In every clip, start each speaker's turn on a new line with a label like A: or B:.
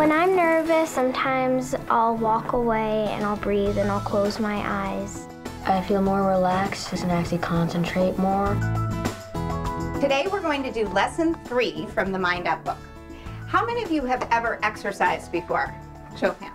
A: When I'm nervous, sometimes I'll walk away and I'll breathe and I'll close my eyes.
B: I feel more relaxed and actually concentrate more.
C: Today we're going to do lesson 3 from the Mind Up book. How many of you have ever exercised before? Show of hands.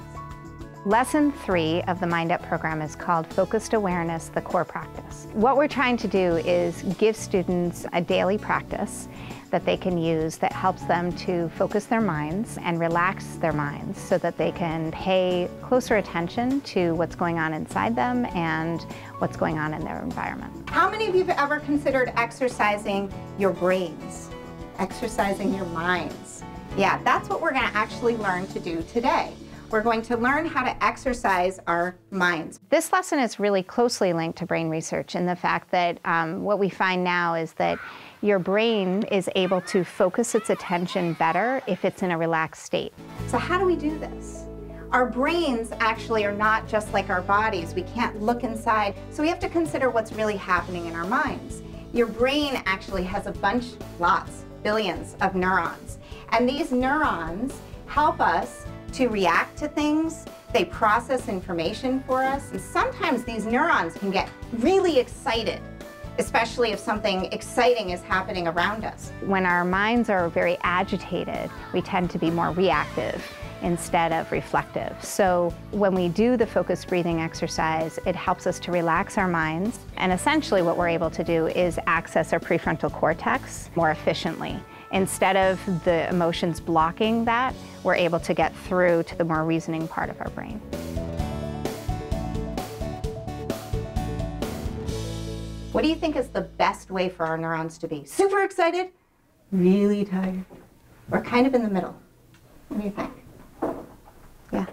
D: Lesson 3 of the Mind Up program is called Focused Awareness, the Core Practice. What we're trying to do is give students a daily practice that they can use that helps them to focus their minds and relax their minds so that they can pay closer attention to what's going on inside them and what's going on in their environment.
C: How many of you have ever considered exercising your brains, exercising your minds? Yeah, that's what we're going to actually learn to do today. We're going to learn how to exercise our minds.
D: This lesson is really closely linked to brain research in the fact that what we find now is that your brain is able to focus its attention better if it's in a relaxed state.
C: So how do we do this? Our brains actually are not just like our bodies. We can't look inside. So we have to consider what's really happening in our minds. Your brain actually has a bunch, lots, billions of neurons. And these neurons help us to react to things. They process information for us. And sometimes these neurons can get really excited, especially if something exciting is happening around us.
D: When our minds are very agitated, we tend to be more reactive instead of reflective. So when we do the focused breathing exercise, it helps us to relax our minds. And essentially what we're able to do is access our prefrontal cortex more efficiently. Instead of the emotions blocking that, we're able to get through to the more reasoning part of our brain.
C: What do you think is the best way for our neurons to be? Super excited, really tired, or kind of in the middle? What do you think? Yeah.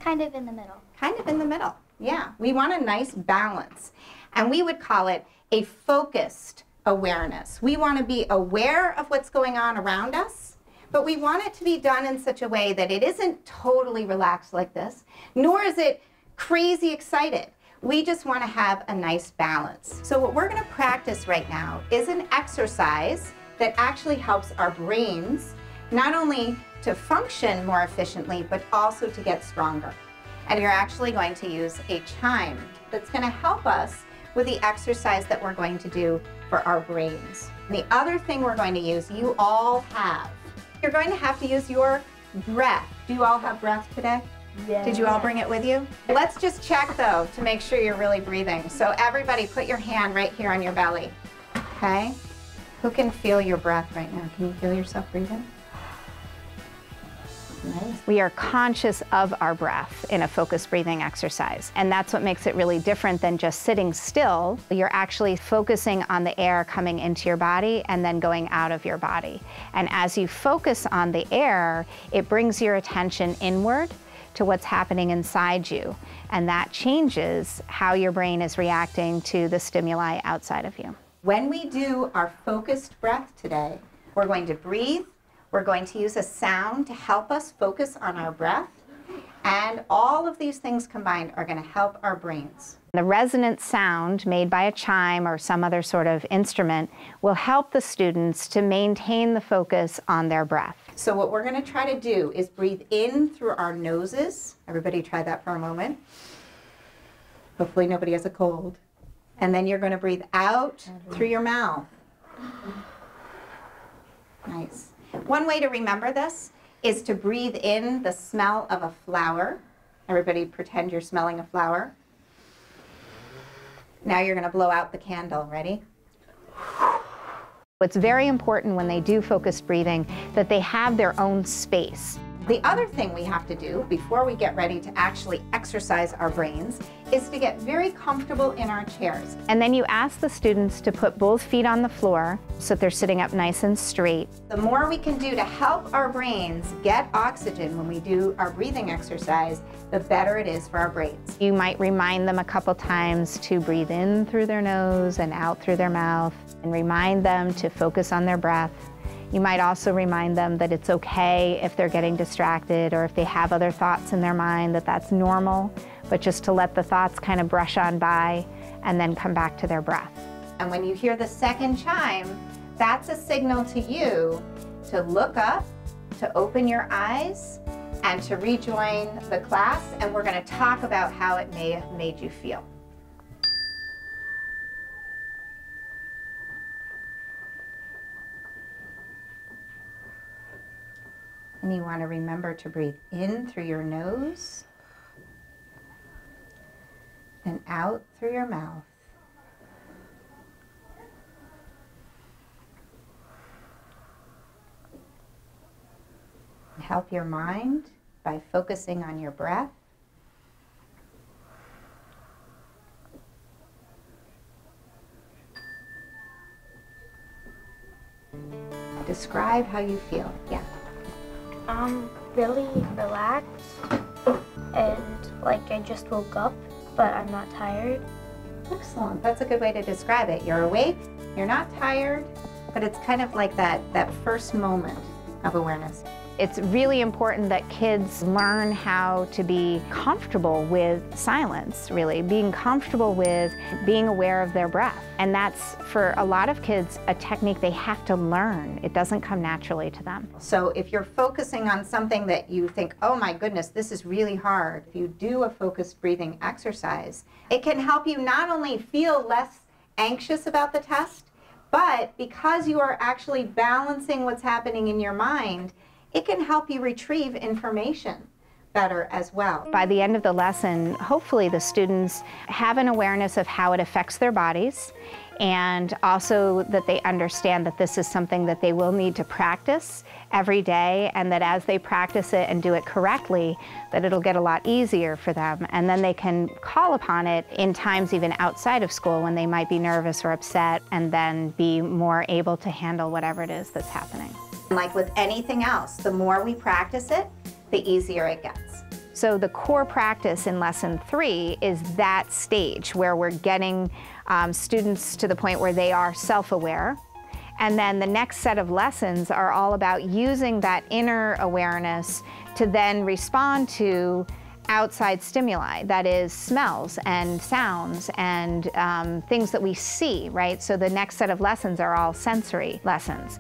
A: Kind of in the middle.
C: Kind of in the middle, yeah. We want a nice balance, and we would call it a focused awareness. We want to be aware of what's going on around us, but we want it to be done in such a way that it isn't totally relaxed like this, nor is it crazy excited. We just want to have a nice balance. So what we're going to practice right now is an exercise that actually helps our brains not only to function more efficiently, but also to get stronger. And you're actually going to use a chime that's going to help us with the exercise that we're going to do for our brains. And the other thing we're going to use, you all have. You're going to have to use your breath. Do you all have breath today?
A: Yeah.
C: Did you all bring it with you? Let's just check though to make sure you're really breathing. So everybody put your hand right here on your belly, okay? Who can feel your breath right now? Can you feel yourself breathing? Nice.
D: We are conscious of our breath in a focused breathing exercise, and that's what makes it really different than just sitting still. You're actually focusing on the air coming into your body and then going out of your body. And as you focus on the air, it brings your attention inward to what's happening inside you, and that changes how your brain is reacting to the stimuli outside of you.
C: When we do our focused breath today, we're going to breathe. We're going to use a sound to help us focus on our breath, and all of these things combined are going to help our brains.
D: The resonant sound made by a chime or some other sort of instrument will help the students to maintain the focus on their breath.
C: So what we're going to try to do is breathe in through our noses. Everybody try that for a moment. Hopefully nobody has a cold. And then you're going to breathe out through your mouth. Nice. One way to remember this is to breathe in the smell of a flower. Everybody pretend you're smelling a flower. Now you're going to blow out the candle. Ready?
D: It's very important when they do focused breathing that they have their own space.
C: The other thing we have to do before we get ready to actually exercise our brains is to get very comfortable in our chairs.
D: And then you ask the students to put both feet on the floor so that they're sitting up nice and straight.
C: The more we can do to help our brains get oxygen when we do our breathing exercise, the better it is for our brains.
D: You might remind them a couple times to breathe in through their nose and out through their mouth, and remind them to focus on their breath. You might also remind them that it's okay if they're getting distracted or if they have other thoughts in their mind, that that's normal, but just to let the thoughts kind of brush on by and then come back to their breath.
C: And when you hear the second chime, that's a signal to you to look up, to open your eyes, and to rejoin the class, and we're going to talk about how it may have made you feel. And you want to remember to breathe in through your nose and out through your mouth. Help your mind by focusing on your breath. Describe how you feel. Yeah.
A: Really relaxed, and like I just woke up, but I'm not tired.
C: Excellent. That's a good way to describe it. You're awake, you're not tired, but it's kind of like that first moment of awareness.
D: It's really important that kids learn how to be comfortable with silence, really, being comfortable with being aware of their breath. And that's, for a lot of kids, a technique they have to learn. It doesn't come naturally to them.
C: So if you're focusing on something that you think, oh my goodness, this is really hard, if you do a focused breathing exercise, it can help you not only feel less anxious about the test, but because you are actually balancing what's happening in your mind, it can help you retrieve information better as well.
D: By the end of the lesson, hopefully the students have an awareness of how it affects their bodies, and also that they understand that this is something that they will need to practice every day, and that as they practice it and do it correctly, that it'll get a lot easier for them, and then they can call upon it in times even outside of school when they might be nervous or upset, and then be more able to handle whatever it is that's happening.
C: Like with anything else, the more we practice it, the easier it gets.
D: So the core practice in lesson 3 is that stage where we're getting students to the point where they are self-aware. And then the next set of lessons are all about using that inner awareness to then respond to outside stimuli, that is smells and sounds and things that we see, right? So the next set of lessons are all sensory lessons.